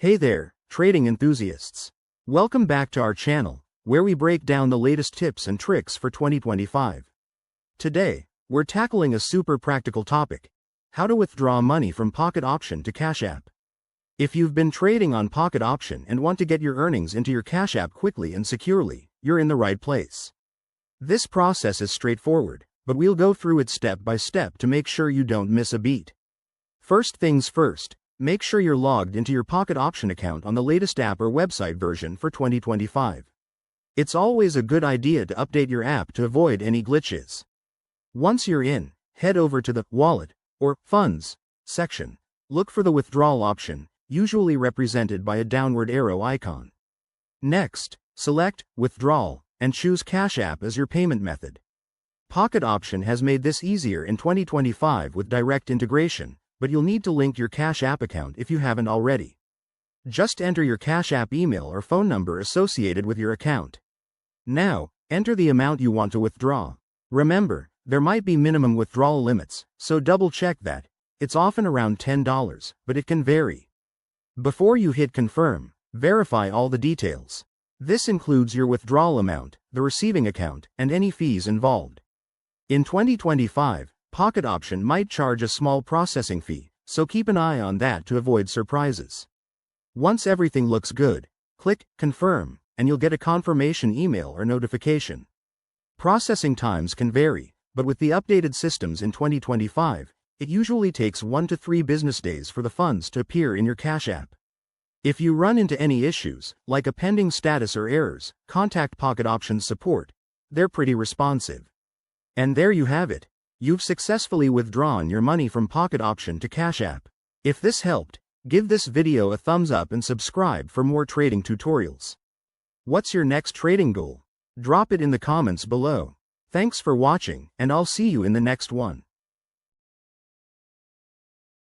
Hey there, trading enthusiasts. Welcome back to our channel, where we break down the latest tips and tricks for 2025. Today, we're tackling a super practical topic: how to withdraw money from Pocket Option to Cash App. If you've been trading on Pocket Option and want to get your earnings into your Cash App quickly and securely, you're in the right place. This process is straightforward, but we'll go through it step by step to make sure you don't miss a beat. First things first, make sure you're logged into your Pocket Option account on the latest app or website version for 2025. It's always a good idea to update your app to avoid any glitches. Once you're in, head over to the Wallet or Funds section. Look for the withdrawal option, usually represented by a downward arrow icon. Next, select Withdrawal and choose Cash App as your payment method. Pocket Option has made this easier in 2025 with direct integration, but you'll need to link your Cash App account if you haven't already. Just enter your Cash App email or phone number associated with your account. Now, enter the amount you want to withdraw. Remember, there might be minimum withdrawal limits, so double check that. It's often around $10, but it can vary. Before you hit confirm, verify all the details. This includes your withdrawal amount, the receiving account, and any fees involved. In 2025, Pocket Option might charge a small processing fee, so keep an eye on that to avoid surprises. Once everything looks good, click Confirm, and you'll get a confirmation email or notification. Processing times can vary, but with the updated systems in 2025, it usually takes 1 to 3 business days for the funds to appear in your Cash App. If you run into any issues, like a pending status or errors, contact Pocket Option support. They're pretty responsive. And there you have it. You've successfully withdrawn your money from Pocket Option to Cash App. If this helped, give this video a thumbs up and subscribe for more trading tutorials. What's your next trading goal? Drop it in the comments below. Thanks for watching, and I'll see you in the next one.